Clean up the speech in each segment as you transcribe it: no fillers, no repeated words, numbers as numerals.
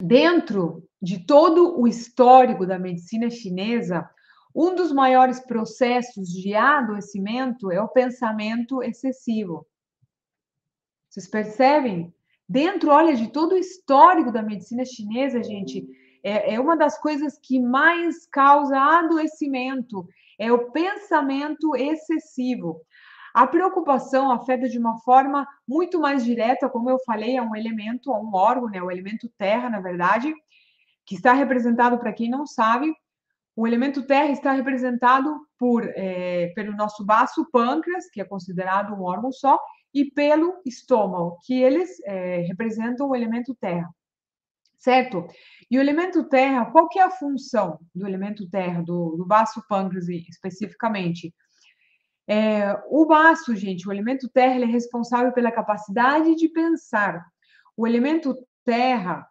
Dentro de todo o histórico da medicina chinesa, um dos maiores processos de adoecimento é o pensamento excessivo. Vocês percebem? Dentro, olha, de todo o histórico da medicina chinesa, gente, é uma das coisas que mais causa adoecimento, é o pensamento excessivo. A preocupação afeta de uma forma muito mais direta, como eu falei, é um elemento, é um órgão, né? O elemento terra, na verdade, que está representado, para quem não sabe, o elemento terra está representado pelo nosso baço pâncreas, que é considerado um órgão só, e pelo estômago, que eles representam o elemento terra, certo? E o elemento terra, qual que é a função do elemento terra, do baço pâncreas especificamente? O baço, gente, o elemento terra, ele é responsável pela capacidade de pensar. O elemento terra,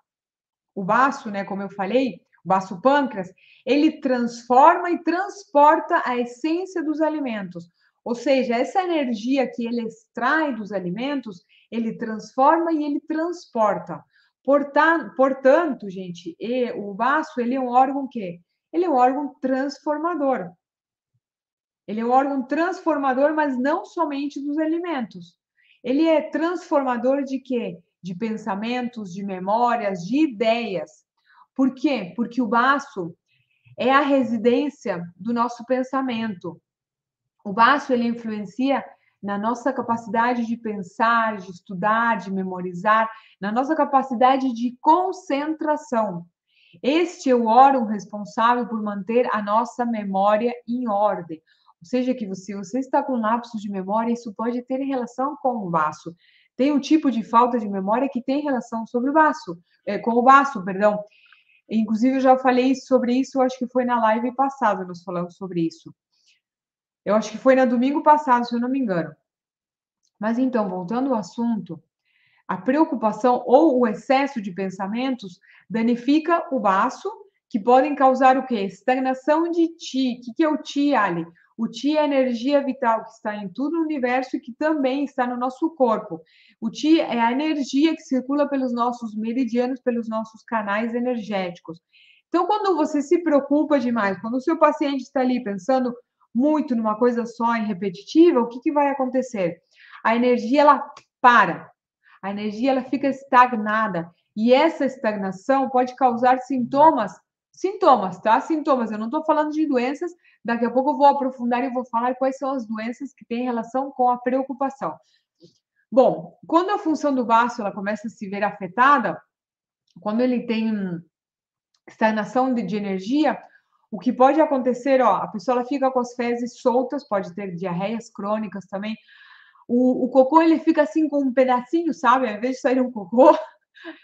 o baço, né, como eu falei, o baço pâncreas, ele transforma e transporta a essência dos alimentos. Ou seja, essa energia que ele extrai dos alimentos, ele transforma e ele transporta. Portanto, gente, o baço, ele é um órgão que ele é um órgão transformador. Ele é um órgão transformador, mas não somente dos alimentos. Ele é transformador de quê? De pensamentos, de memórias, de ideias. Por quê? Porque o baço é a residência do nosso pensamento. O baço, ele influencia na nossa capacidade de pensar, de estudar, de memorizar, na nossa capacidade de concentração. Este é o órgão responsável por manter a nossa memória em ordem. Ou seja, que se você está com lapsos de memória, isso pode ter relação com o baço. Tem um tipo de falta de memória que tem relação sobre o baço, com o baço, perdão. Inclusive, eu já falei sobre isso, acho que foi na live passada, nós falamos sobre isso. Eu acho que foi no domingo passado, se eu não me engano. Mas então, voltando ao assunto, a preocupação ou o excesso de pensamentos danifica o baço, que podem causar o quê? Estagnação de Qi. O que é o Qi, Ali? O Qi é a energia vital que está em todo o universo e que também está no nosso corpo. O Qi é a energia que circula pelos nossos meridianos, pelos nossos canais energéticos. Então, quando você se preocupa demais, quando o seu paciente está ali pensando muito numa coisa só e repetitiva, o que vai acontecer? A energia, ela para. A energia, ela fica estagnada. E essa estagnação pode causar sintomas, tá? Sintomas. Eu não estou falando de doenças. Daqui a pouco eu vou aprofundar e vou falar quais são as doenças que têm relação com a preocupação. Bom, quando a função do baço ela começa a se ver afetada, quando ele tem estagnação de energia, o que pode acontecer, ó, a pessoa ela fica com as fezes soltas, pode ter diarreias crônicas também. O cocô, ele fica assim com um pedacinho, sabe? Ao invés de sair um cocô.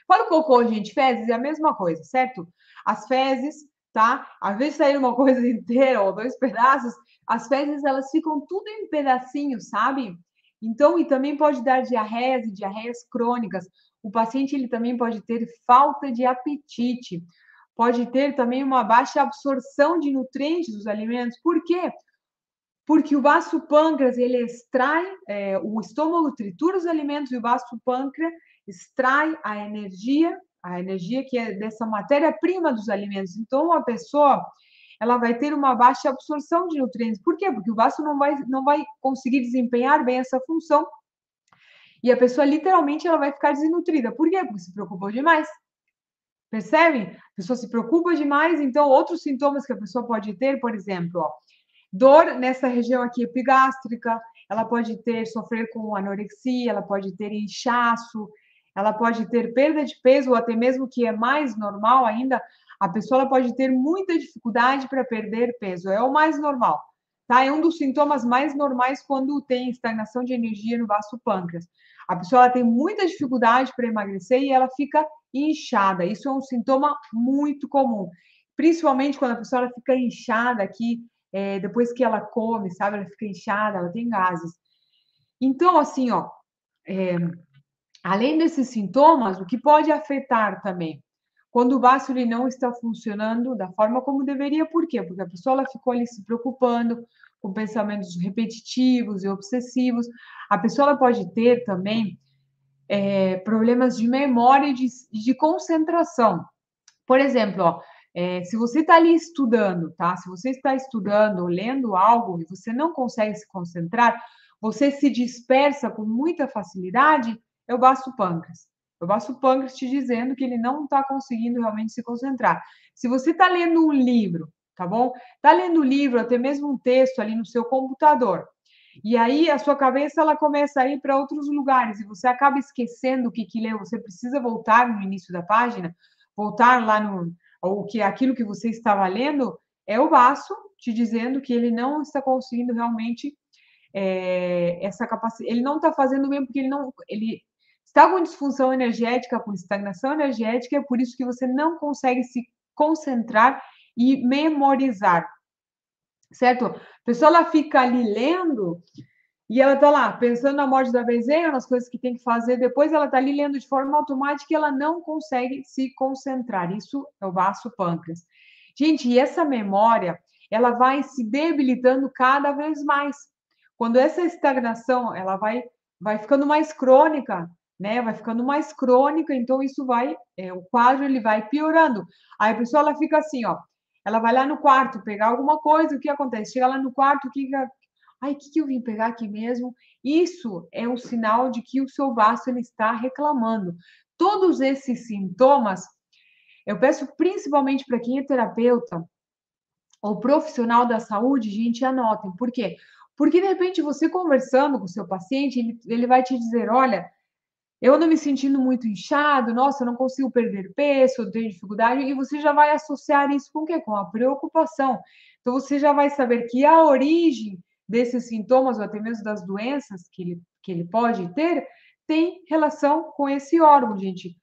Fala o cocô, gente, fezes é a mesma coisa, certo? As fezes, tá? Ao invés de sair uma coisa inteira ou dois pedaços, as fezes, elas ficam tudo em pedacinhos, sabe? Então, e também pode dar diarreias e diarreias crônicas. O paciente, ele também pode ter falta de apetite. Pode ter também uma baixa absorção de nutrientes dos alimentos. Por quê? Porque o baço pâncreas, ele extrai, o estômago tritura os alimentos e o baço pâncreas extrai a energia que é dessa matéria-prima dos alimentos. Então, a pessoa, ela vai ter uma baixa absorção de nutrientes. Por quê? Porque o baço não vai conseguir desempenhar bem essa função e a pessoa, literalmente, ela vai ficar desnutrida. Por quê? Porque se preocupou demais. Percebem? A pessoa se preocupa demais, então outros sintomas que a pessoa pode ter, por exemplo, ó, dor nessa região aqui epigástrica, ela pode sofrer com anorexia, ela pode ter inchaço, ela pode ter perda de peso, ou até mesmo que é mais normal ainda, a pessoa ela pode ter muita dificuldade para perder peso. É o mais normal, tá? É um dos sintomas mais normais quando tem estagnação de energia no vaso pâncreas. A pessoa ela tem muita dificuldade para emagrecer e ela fica inchada. Isso é um sintoma muito comum, principalmente quando a pessoa ela fica inchada aqui depois que ela come, sabe? Ela fica inchada, ela tem gases. Então, assim, ó, além desses sintomas, o que pode afetar também? Quando o baço ele não está funcionando da forma como deveria, por quê? Porque a pessoa ela ficou ali se preocupando com pensamentos repetitivos e obsessivos. A pessoa ela pode ter também problemas de memória e de concentração. Por exemplo, ó, se você está ali estudando, tá? Se você está estudando ou lendo algo e você não consegue se concentrar, você se dispersa com muita facilidade, eu baço o pâncreas. Eu baço o pâncreas te dizendo que ele não está conseguindo realmente se concentrar. Se você está lendo um livro, tá bom? Está lendo um livro, até mesmo um texto ali no seu computador. E aí a sua cabeça ela começa a ir para outros lugares e você acaba esquecendo o que leu. Você precisa voltar no início da página, voltar lá no ou que aquilo que você estava lendo é o baço te dizendo que ele não está conseguindo realmente essa capacidade. Ele não está fazendo bem porque ele está com disfunção energética, com estagnação energética, é por isso que você não consegue se concentrar e memorizar, certo? A pessoa ela fica ali lendo e ela está lá pensando na morte da Bezerra, nas coisas que tem que fazer, depois ela está ali lendo de forma automática e ela não consegue se concentrar. Isso é o baço pâncreas. Gente, e essa memória, ela vai se debilitando cada vez mais. Quando essa estagnação, ela vai ficando mais crônica, né? Vai ficando mais crônica, então isso vai, o quadro ele vai piorando. Aí a pessoa ela fica assim, ó, ela vai lá no quarto pegar alguma coisa, o que acontece? Chega lá no quarto, o que ai, o que eu vim pegar aqui mesmo? Isso é um sinal de que o seu vaso ele está reclamando. Todos esses sintomas, eu peço principalmente para quem é terapeuta ou profissional da saúde, gente, anotem. Por quê? Porque de repente você conversando com o seu paciente, ele vai te dizer: olha, eu ando me sentindo muito inchado, nossa, eu não consigo perder peso, eu tenho dificuldade, e você já vai associar isso com o quê? Com a preocupação. Então, você já vai saber que a origem desses sintomas, ou até mesmo das doenças que ele pode ter, tem relação com esse órgão, gente.